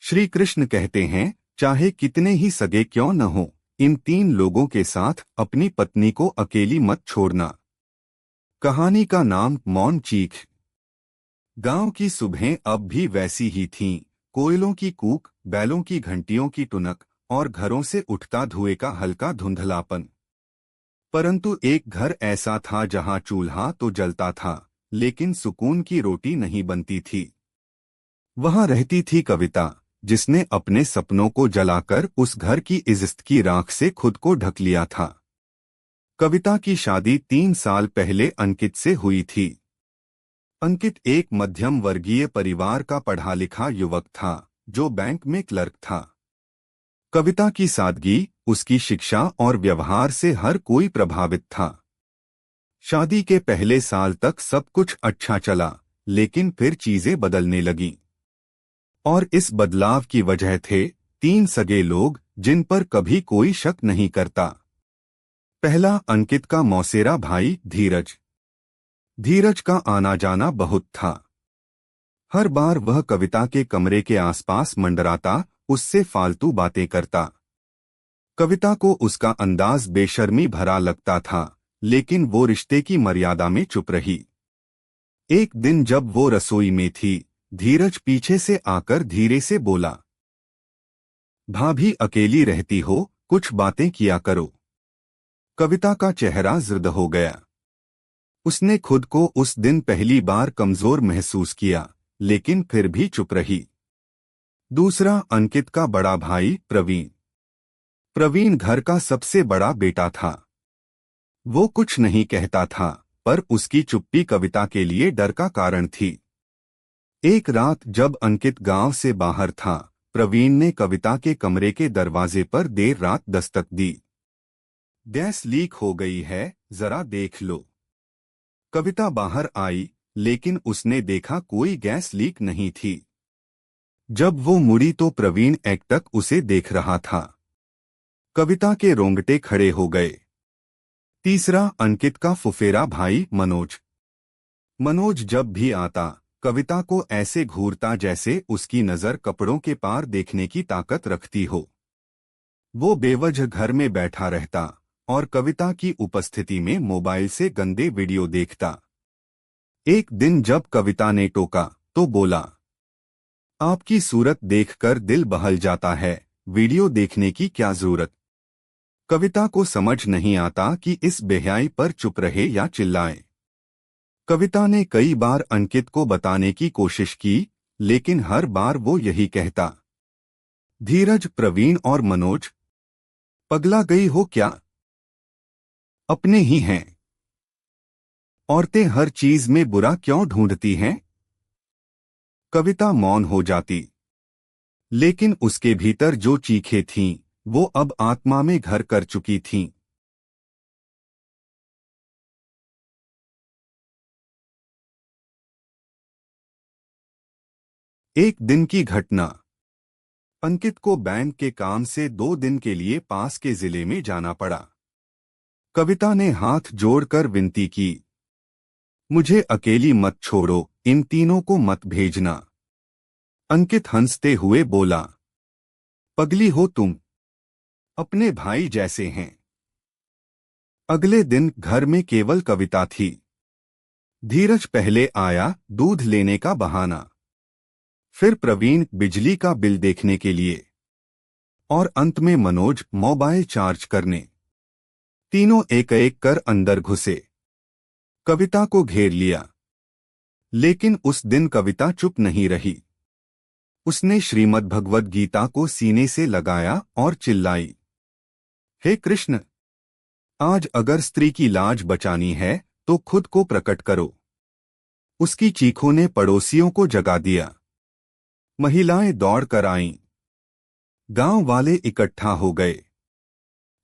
श्री कृष्ण कहते हैं, चाहे कितने ही सगे क्यों न हो, इन 3 लोगों के साथ अपनी पत्नी को अकेली मत छोड़ना। कहानी का नाम मौन चीख। गांव की सुबहें अब भी वैसी ही थीं, कोयलों की कूक, बैलों की घंटियों की टुनक और घरों से उठता धुएं का हल्का धुंधलापन। परंतु एक घर ऐसा था जहां चूल्हा तो जलता था, लेकिन सुकून की रोटी नहीं बनती थी। वहां रहती थी कविता, जिसने अपने सपनों को जलाकर उस घर की इज्जत की राख से खुद को ढक लिया था। कविता की शादी 3 साल पहले अंकित से हुई थी। अंकित एक मध्यम वर्गीय परिवार का पढ़ा लिखा युवक था, जो बैंक में क्लर्क था। कविता की सादगी, उसकी शिक्षा और व्यवहार से हर कोई प्रभावित था। शादी के पहले साल तक सब कुछ अच्छा चला, लेकिन फिर चीजें बदलने लगीं। और इस बदलाव की वजह थे 3 सगे लोग, जिन पर कभी कोई शक नहीं करता। पहला, अंकित का मौसेरा भाई धीरज। धीरज का आना जाना बहुत था। हर बार वह कविता के कमरे के आसपास मंडराता, उससे फालतू बातें करता। कविता को उसका अंदाज बेशर्मी भरा लगता था, लेकिन वो रिश्ते की मर्यादा में चुप रही। एक दिन जब वो रसोई में थी, धीरज पीछे से आकर धीरे से बोला, भाभी अकेली रहती हो, कुछ बातें किया करो। कविता का चेहरा जर्द हो गया। उसने खुद को उस दिन पहली बार कमजोर महसूस किया, लेकिन फिर भी चुप रही। दूसरा, अंकित का बड़ा भाई प्रवीण। प्रवीण घर का सबसे बड़ा बेटा था। वो कुछ नहीं कहता था, पर उसकी चुप्पी कविता के लिए डर का कारण थी। एक रात जब अंकित गांव से बाहर था, प्रवीण ने कविता के कमरे के दरवाजे पर देर रात दस्तक दी। गैस लीक हो गई है, जरा देख लो। कविता बाहर आई, लेकिन उसने देखा कोई गैस लीक नहीं थी। जब वो मुड़ी तो प्रवीण एकटक उसे देख रहा था। कविता के रोंगटे खड़े हो गए। तीसरा, अंकित का फुफेरा भाई मनोज। मनोज जब भी आता, कविता को ऐसे घूरता जैसे उसकी नजर कपड़ों के पार देखने की ताकत रखती हो। वो बेवजह घर में बैठा रहता और कविता की उपस्थिति में मोबाइल से गंदे वीडियो देखता। एक दिन जब कविता ने टोका, तो बोला, आपकी सूरत देखकर दिल बहल जाता है, वीडियो देखने की क्या जरूरत। कविता को समझ नहीं आता कि इस बेहयाई पर चुप रहे या चिल्लाए। कविता ने कई बार अंकित को बताने की कोशिश की, लेकिन हर बार वो यही कहता, धीरज, प्रवीण और मनोज, पगला गई हो क्या? अपने ही हैं। औरतें हर चीज में बुरा क्यों ढूंढती हैं? कविता मौन हो जाती, लेकिन उसके भीतर जो चीखें थीं, वो अब आत्मा में घर कर चुकी थीं। एक दिन की घटना। अंकित को बैंक के काम से 2 दिन के लिए पास के जिले में जाना पड़ा। कविता ने हाथ जोड़कर विनती की, मुझे अकेली मत छोड़ो, इन तीनों को मत भेजना। अंकित हंसते हुए बोला, पगली हो तुम, अपने भाई जैसे हैं। अगले दिन घर में केवल कविता थी। धीरज पहले आया, दूध लेने का बहाना। फिर प्रवीण बिजली का बिल देखने के लिए, और अंत में मनोज मोबाइल चार्ज करने। तीनों एक एक कर अंदर घुसे, कविता को घेर लिया। लेकिन उस दिन कविता चुप नहीं रही। उसने श्रीमद् भगवद गीता को सीने से लगाया और चिल्लाई, हे कृष्ण, आज अगर स्त्री की लाज बचानी है तो खुद को प्रकट करो। उसकी चीखों ने पड़ोसियों को जगा दिया। महिलाएं दौड़ कर आईं। गांव वाले इकट्ठा हो गए।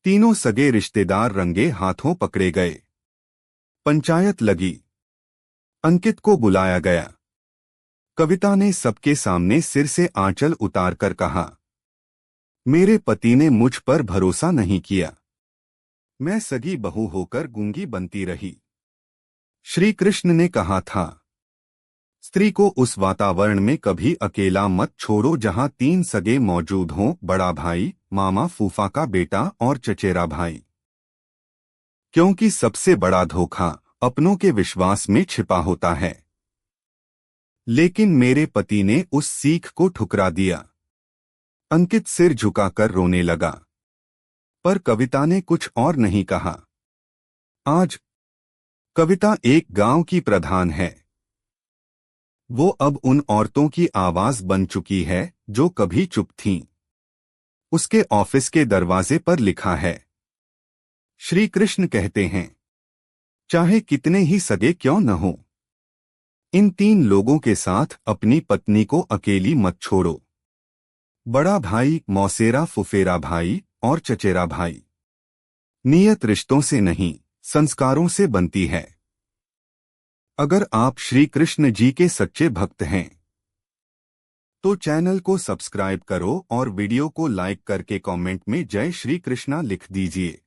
तीनों सगे रिश्तेदार रंगे हाथों पकड़े गए। पंचायत लगी। अंकित को बुलाया गया। कविता ने सबके सामने सिर से आंचल उतारकर कहा, मेरे पति ने मुझ पर भरोसा नहीं किया। मैं सगी बहू होकर गूंगी बनती रही। श्री कृष्ण ने कहा था, स्त्री को उस वातावरण में कभी अकेला मत छोड़ो जहां 3 सगे मौजूद हों, बड़ा भाई, मामा, फूफा का बेटा और चचेरा भाई। क्योंकि सबसे बड़ा धोखा अपनों के विश्वास में छिपा होता है। लेकिन मेरे पति ने उस सीख को ठुकरा दिया। अंकित सिर झुकाकर रोने लगा। पर कविता ने कुछ और नहीं कहा। आज कविता एक गांव की प्रधान है। वो अब उन औरतों की आवाज बन चुकी है जो कभी चुप थीं। उसके ऑफिस के दरवाजे पर लिखा है, श्री कृष्ण कहते हैं, चाहे कितने ही सगे क्यों न हो, इन 3 लोगों के साथ अपनी पत्नी को अकेली मत छोड़ो। बड़ा भाई, मौसेरा फुफेरा भाई और चचेरा भाई। नियत रिश्तों से नहीं, संस्कारों से बनती है। अगर आप श्री कृष्ण जी के सच्चे भक्त हैं तो चैनल को सब्सक्राइब करो और वीडियो को लाइक करके कमेंट में जय श्री कृष्णा लिख दीजिए।